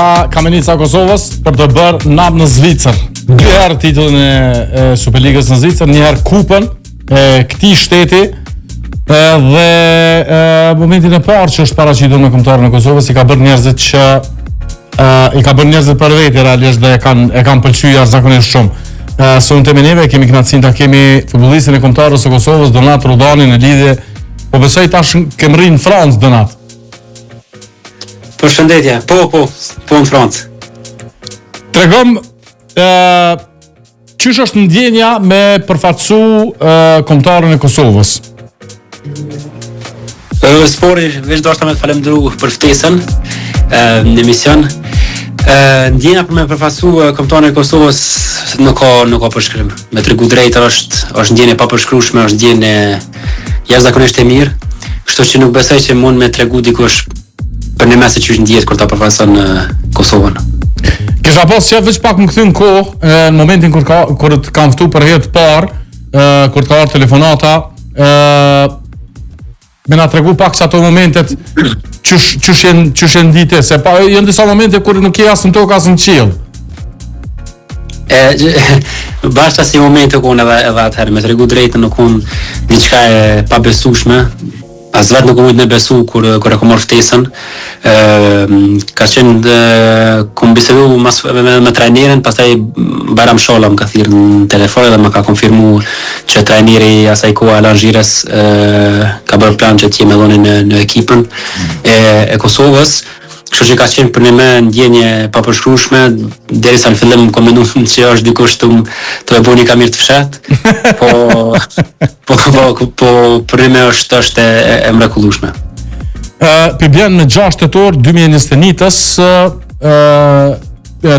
nga Kamenica Kosovës për të bërë nap në Zvicër. 2 herë titullin e Superligës në Zvicër, 1 herë kupën e këtij shteti. Dhe momentin e parë që është paraqitur me kombëtarën e Kosovës i ka bërë njerëzit që i ka bërë njerëzit për veti realisht dhe e kanë pëlqyer jashtëzakonisht shumë. Sonë të neve kemi kënaqësinë ta kemi futbollistin e kombëtarës së Kosovës Donat Rudani në lidhje. Po besoj tash kem rrinë në Francë, Donat. Përshëndetje. Po në Francë. Tregom çish është ndjenja me përfaqësu kombëtarën e Kosovës. Spori veç do të më falenderoj për ftesën në emision. Ndjenja për me përfaqësu kombëtarën e Kosovës nuk ka përshkrim. Me tregu drejtë është ndjenje pa përshkrueshme, është ndjenje jashtëzakonisht e mirë. Kështu që nuk besoj që mund me tregu dikush për në mesë që është ndjetë kur ta përfaqëson Kosovën. Kisha pas që veç pak më kthy në kohë, në momentin kur të kam ftu për herë të parë, kur ka ardhur telefonata, më na tregu pak që ato momentet çush janë ndite, se pa janë disa momente kur nuk je as në tokë as në qiell. Bashkë si momente ku edhe atëherë me tregu drejtën nuk unë diçka e pabesueshme. As vetë nuk mund të besu kur e kam marrë ftesën. Ka qenë kum bisedu me trajnerin, pastaj Bajram Sholla më ka thirrë në telefon dhe më ka konfirmuar që trajneri asaj kohe Alan Xhires ka bërë plan që të jemi dhoni në ekipën e Kosovës. Kështu që ka qenë për me ndjenje papërshkrueshme, derisa në fillim kam menduar që është dikush të e bëni ka mirë të fshat. Po për me është e mrekullueshme. Bjen në 6 tetor 2021-s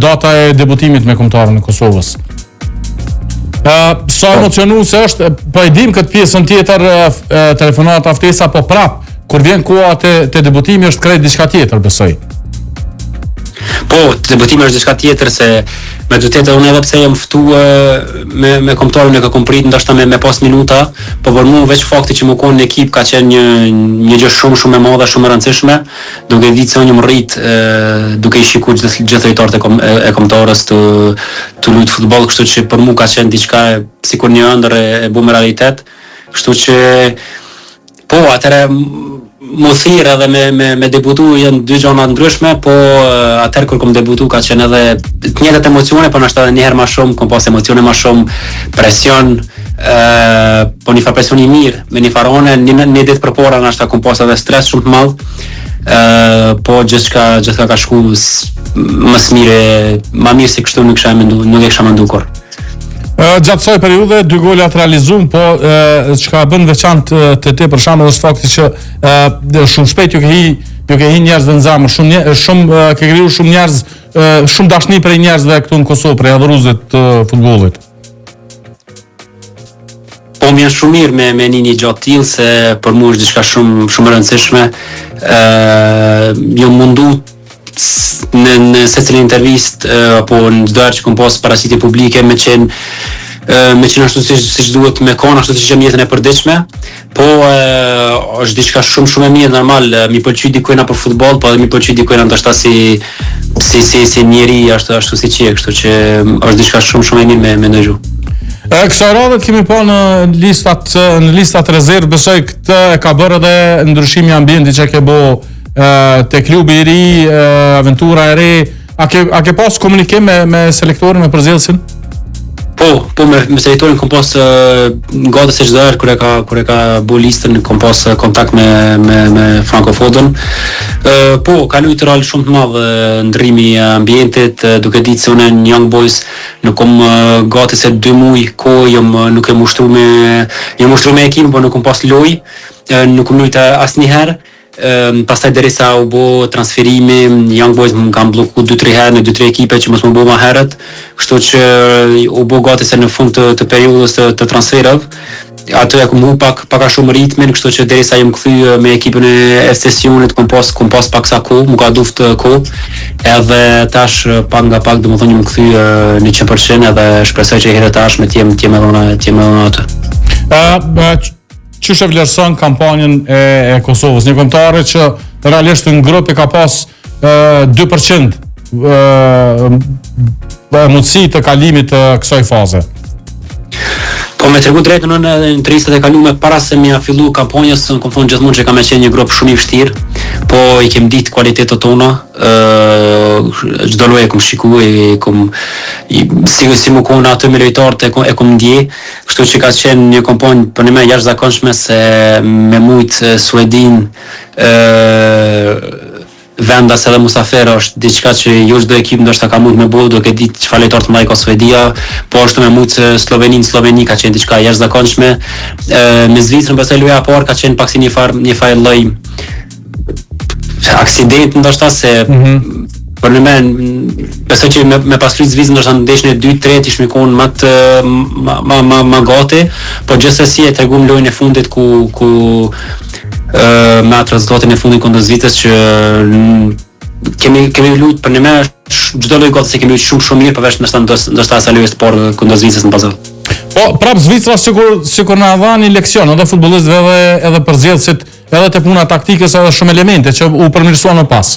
data e debutimit me kombëtarën e Kosovës. Sa emocionuese është, po e dim këtë pjesën tjetër telefonata ftesa, po prap kur vjen koha te debutimi është krejt diçka tjetër, besoj. Po, debutimi është diçka tjetër se me të vërtetë unë edhe pse jam ftuar me kombëtarin e ka komprit ndoshta me pas minuta, po për mua veç fakti që më konë në ekip ka qenë një gjë shumë e madhe, shumë e rëndësishme, duke ditë se unë jam rrit duke i shikuar gjithë lojtarët e kombëtarës të luajë futboll, kështu që për mua ka qenë diçka sikur një ëndër e bu me realitet, kështu që po atëre më thirr edhe me debutu janë dy gjëra ndryshme, po atëherë kur kam debutu ka qenë edhe të njëjtat emocione, por ndoshta edhe një herë më shumë, kam pas emocione më shumë, presion, po një farë presion i mirë, me një farone, një ditë përpara ndoshta kam pas edhe stres shumë të madh, po gjithçka ka shku më mirë se kështu nuk e kisha menduar kur. Gjatë kësaj periudhe 2 golat realizuam, po çka bën veçantë te për shembull është fakti që shumë shpejt ju ke hi njerëz në zemër, shumë ke krijuar shumë njerëz, shumë dashni për njerëzve këtu në Kosovë, për adhuruesët të futbollit. Po më janë shumë mirë me një gjatë tillë se për mua është diçka shumë e rëndësishme. Jo mundu në secilin intervistë apo në çdo herë që kam pas paraqitje publike me qenë ashtu siç duhet, me kon ashtu siç jam jetën e përditshme, po është diçka shumë e mirë, normal, mi pëlqej dikujt për futboll, po edhe mi pëlqej dikujt ndoshta si njeri ashtu siç je, kështu që është diçka shumë e mirë me ndëgju. Kësaj radhe kemi pa në listat rezervë, besoj këtë e ka bërë edhe ndryshimi i ambientit që ke bërë te klubi i ri, aventura e re. A ke pas komunikim me selektorin, me përzellësin? Po me selektorin kam pas gati se çdo herë kur e ka bu listën, kam pas kontakt me Franco Fodën. Po ka luajtur rol shumë të madh ndrrimi i ambientit, duke ditë se unë në Young Boys nuk kam gati se 2 muaj kohë nuk e mushtruar me ekipin, por nuk kam pas lojë, nuk kam luajtur asnjëherë. Pastaj derisa u bë transferimi, Young Boys më kanë bllokuar 2-3 herë në 2-3 ekipe që mos më bëu më herët, kështu që u bë gati se në fund të periudhës të transferave ato ja kam pak a shumë ritmin, kështu që derisa jam kthy me ekipën e FC Sionit kam pas pak sa kohë, më ka duft kohë, edhe tash pak nga pak domethënë jam kthy 100% edhe shpresoj që herë tash me të jem edhe atë. Qysh e vlerëson kampanjën e Kosovës? Një kombëtare që realisht në grupë ka pas 2% mundësi të kalimit të kësaj faze? Po me tregu drejtën në intervistat e kaluara para se mi fillu kampanjës, kam thonë gjithmonë që kam qenë një grup shumë i vështirë, po i kem ditë kualitetet tona, çdo lloj e kam shikuar, si më kanë atë me lojtarët e kam ndje, kështu që ka qenë një kampanjë për ne jashtëzakonshme se me mujt Suedin vendas edhe musafir është diçka që jo çdo ekip ndoshta ka mund me bëu, duke ditë çfarë lojtar të mëdha ka Suedia, po ashtu me mujt Sloveni ka qenë diçka jashtëzakonshme. Me Zvicrën pastaj loja e parë ka qenë pak si një far lloj aksident ndoshta se për në men, besoj që me pasuri Zvicrën ndoshta në ndeshjen e 2-3 ishme kon ma gati, po gjithsesi e treguam lojën e fundit ku me atë rezultatin e fundit kundër Zvicrës që kemi luajtur për ne çdo lloj gati se kemi luajtur shumë mirë përveç ndoshta asaj lojës të parë kundër Zvicrës në bazë. Po prap Zvicra sikur na dha një leksion edhe futbollistëve edhe përzgjedhësit edhe te puna taktikës edhe shumë elemente që u përmirësuan më pas.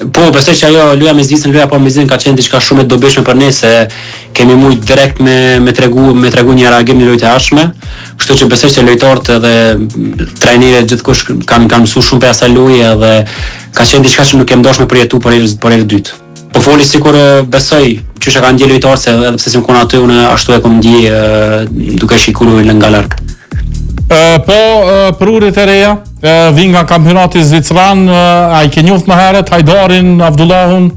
Po, besoj që ajo loja me Zvicrën, loja pa me Zvicrën ka qenë diçka shumë e dobishme për ne se kemi mujt direkt me tregu një reagim në lojtë e ardhshme. Kështu që besoj që lojtarët edhe trajnerët gjithkush kanë mësuar shumë për asaj loje edhe ka qenë diçka që nuk kem dashur me përjetu për herë dytë. Po foli sikur besoj që ka ndje lojtarët se edhe pse s'm kon aty unë ashtu e kam ndje duke shikuar nga larg. Po prurit e reja vin nga kampionati zvicran, a i ke njoft më herët Hajdarin, Abdullahun?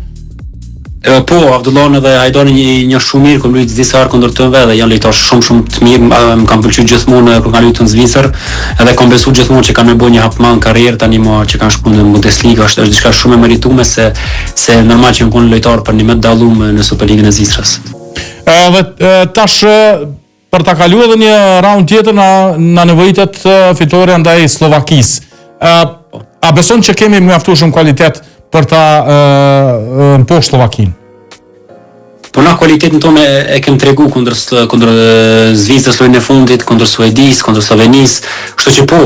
Po, Abdullahun edhe Hajdarin një shumë mirë, kam luajtur disa herë kundër tyre dhe janë lojtarë shumë të mirë, më kanë pëlqyer gjithmonë kur kanë luajtur në Zvicër, edhe kam besuar gjithmonë që kanë bërë një hap në karrierë tani më që kanë shkuar në Bundesliga, është diçka shumë e merituar se normal që kanë lojtarë për një më dallum në Superligën e Zvicrës. Tash për ta kaluar edhe një raund tjetër na nevojitet fitoria ndaj Slovakisë. A beson që kemi mjaftuar shumë kvalitet për ta mposhtë Slovakinë? Po na kualitetin tonë e kem tregu kundër Zvicrës lojën e fundit, kundër Suedisë, kundër Slovenisë, kështu që po,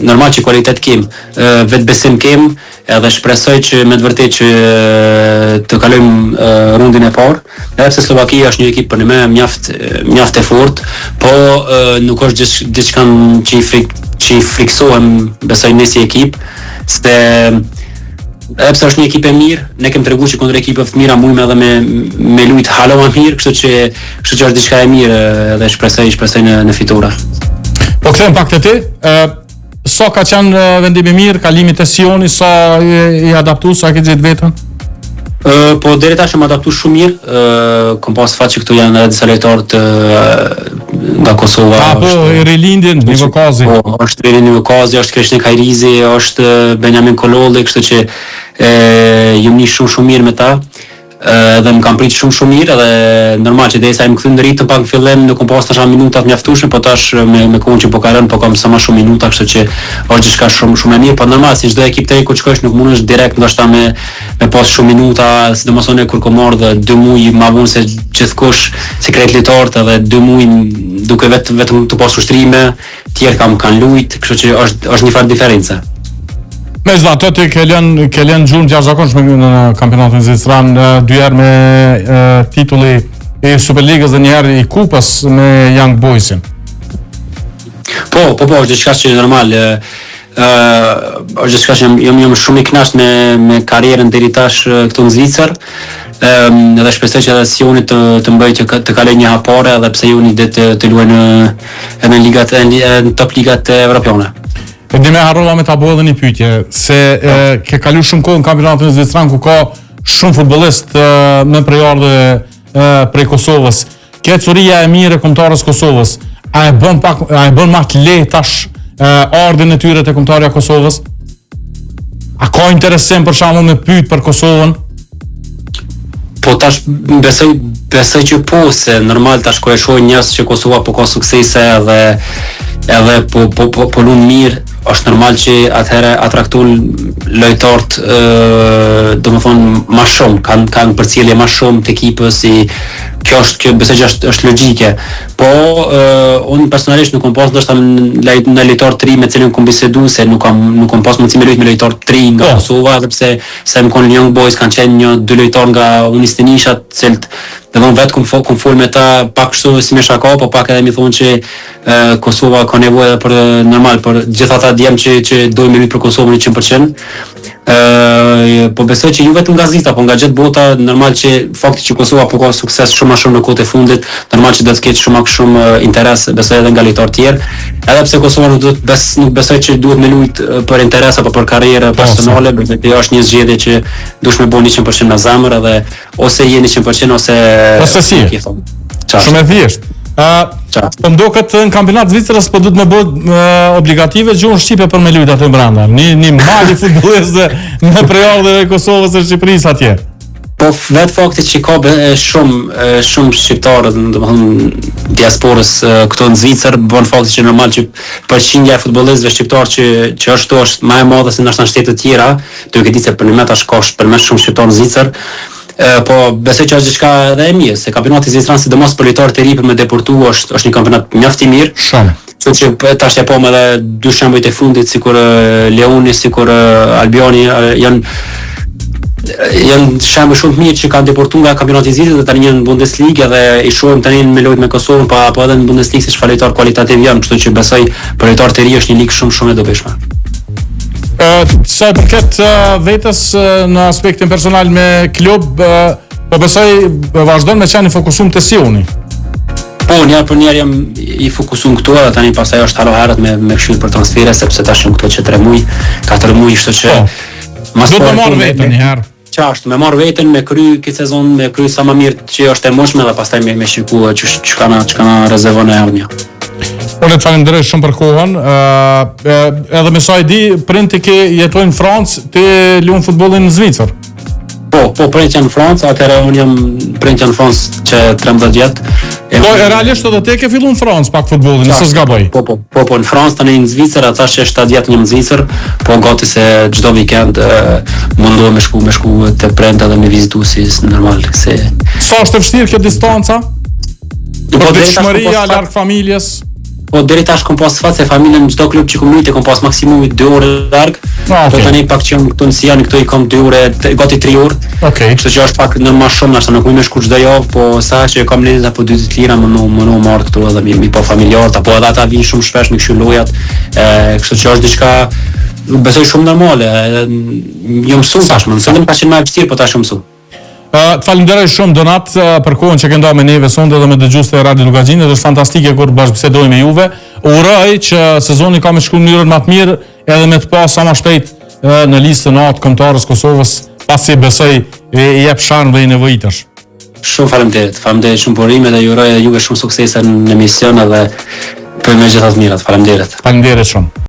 normal që kualitet kem, vetbesim kem, edhe shpresoj që me të vërtetë që të kalojmë rundin e parë, edhe pse Slovakia është një ekip për ne mjaft e fortë, po nuk është diçka që i friksohem besoj ne si ekip, se edhe pse është një ekip e mirë, ne kem treguar që kundër ekipeve të mira mujmë edhe me lut hala më mirë, kështu që është diçka e mirë edhe shpresoj në fitore. Po kthehem pak te ti. Sa ka qenë vendimi mirë, kalimi te Sioni, sa i adaptuar, sa ke gjetë vetën? Po deri tash më adaptuar shumë mirë. Kam pas fat që këtu janë edhe disa lojtarë nga Kosova. Po i rilindjen në Vukazi. Po është rilindjen në Vukazi, është Krishnik Hajrizi, është Benjamin Kololli, kështu që jam nis shumë mirë me ta. Dhe më kam prit shumë mirë edhe normal që derisa më kthy në ritëm pak në fillim nuk kam pas tash minuta të mjaftueshme, po tash me kohën që po ka rënë po kam sa më shumë minuta, kështu që është diçka shumë e mirë, po normal si çdo ekip tjetër ku shkosh nuk mundesh direkt ndoshta me pas shumë minuta, sidomos kur kam marrë 2 muaj më vonë se gjithkush sekret lojtarët edhe 2 muaj duke vetëm të pasur ushtrime, tjerë kanë luajt, kështu që është një farë diferencë. Me zda, të ti ke lënë gjurmë të jashtëzakonshme në kampionatin zvicran, 2 herë me titulli i Superligës dhe 1 herë i kupës me Young Boysin. Po, është diçka që normal, është diçka që jam shumë i kënaqur me karrierën deri tash këtu në Zvicër. Edhe shpresoj që edhe Sioni të mbajë të kalojë një hapore edhe pse Sioni do të luajë në top ligat evropiane. Dhe me harrova me ta bëj edhe një pyetje, se ke kaluar shumë kohë në kampionatin zvicran ku ka shumë futbollist me prejardhje prej Kosovës. Kjo curia e mirë e kombëtarës Kosovës, a e bën më të lehtë tash ardhin e tyre te kombëtarja Kosovës? A ka interesim për shembull me pyet për Kosovën? Po tash besoj që po, se normal tash ku e shoh njerëz që Kosova po ka suksese edhe po lun mirë, është normal që atëherë atrakton lojtarët domethënë më shumë, kanë përcjellje më shumë të ekipës, kjo besoj që është logjike. Po unë personalisht nuk kam pas ndoshta në lojtar të ri me cilin kam biseduar se nuk kam pas mundësi me luajt me lojtar të ri nga Kosova, sepse se më kanë Young Boys kanë qenë 2 lojtar nga Unistinisha, të cilët domthon vetë kum fol me ta pak kështu si me shaka, po pak edhe mi thonë që Kosova ka nevojë për normal për gjithë ata djem që dojnë me luajt për Kosovën 100%. Po besoj që ju vetëm nga Zita, po nga gjithë bota, normal që fakti që Kosova po ka sukses shumë më shumë në kohët e fundit, normal që do të ketë shumë interes, besoj edhe nga lojtarë tjerë, edhe pse Kosova nuk besoj që duhet me luajt për interes apo për karrierë personale, besoj që është një zgjedhje që duhet me bëni 100% në zemër, edhe ose jeni 100% ose si. Shumë e thjeshtë. Po ndoket në kampionat Zvicrës po duhet me bëhet obligative gjuhën shqipe për me luajt aty brenda. Një mali futbollist në prejardhën e Kosovës e Shqipërisë atje. Po vetë fakti që ka shumë shqiptarë, domethënë diasporës këtu në Zvicër, bën fakti që normal që përqindja e futbollistëve shqiptarë që është më e madhe se në shtete të tjera, duke ditë se për një metë është ka përmes shumë shqiptarë në Zvicër. Po besoj që është diçka edhe e mirë, se kampionati zvicran sidomos për lojtarët e ri për me deportu është një kampionat mjaft i mirë. Shumë. Kështu që tash e pam edhe 2 shembujt e fundit sikur Leoni, sikur Albioni janë shembuj shumë të mirë që kanë deportuar nga kampionati i Zvicrës dhe tani janë në Bundesliga dhe i shohim tani me lojtë me Kosovën, po edhe në Bundesliga si çfarë lojtar kualitativ janë, kështu që besoj për lojtarët e ri është një ligë shumë e dobishme. Sa i përket vetës në aspektin personal me klub, po besoj vazhdon me qenë i fokusum të Sioni. Po, njërë për njërë jam i fokusum këtu, dhe tani pasaj është haro herët me këshyll për transfere, sepse tash jam këtu që 3 muj, 4 muj, kështu që... Do të me marrë vetën njëherë. Qashtë, me marrë vetën, me kry këtë sezon, me kry sa më mirë që është e moshme, dhe pastaj me shiku që kana rezervon e ardhja. Unë të falenderoj shumë për kohën, edhe me sa i di, printi ke jetojnë në Francë, ti luan futbollin në Zvicër. Po printja në Francë, atëherë unë jam printja në Francë që 13 vjetë. Po, realisht edhe te ke fillu në Francë pak futbollin, nëse s'gaboj. Po, në Francë tani në Zvicër, ata që 7 vjetë një në Zvicër, po gati se çdo vikend mundohem me shku te prenta dhe me vizitu si normal. Sa është e vështirë kjo distanca? Për ditëshmëria, larg familjes? Po deri tash kom pas fat se familjen çdo klub që kom luajtë kom pas maksimumi 2 orë larg. Po tani pak që këtu në Sian këtu i kam 2 orë, gati 3 orë. Okej. Kështu që është pak në më shumë, ashtu nuk më shku çdo javë, po sa që kam lidhje apo 2 ditë lira më në marr këtu edhe mi po familjarët, apo edhe ata vinë shumë shpesh me kështu lojat. Kështu që është diçka besoj shumë normale. Jo mësu tash, më thënë ka qenë më e vështirë, po tash mësu. Të falenderoj shumë Donat për kohën që ke nda me neve sonde dhe me dëgjuesit e Radio Lugaxhinit, është fantastike kur bashkëbisedoj me juve. Uroj që sezoni ka me shku në mënyrën më të mirë edhe me të pas sa më shpejt në listën A të kombëtarës Kosovës, pasi besoj i jep shanse dhe i nevojitësh. Shumë faleminderit shumë porime dhe ju uroj juve shumë suksese në emision edhe për me gjithat mirat. Faleminderit. Faleminderit shumë.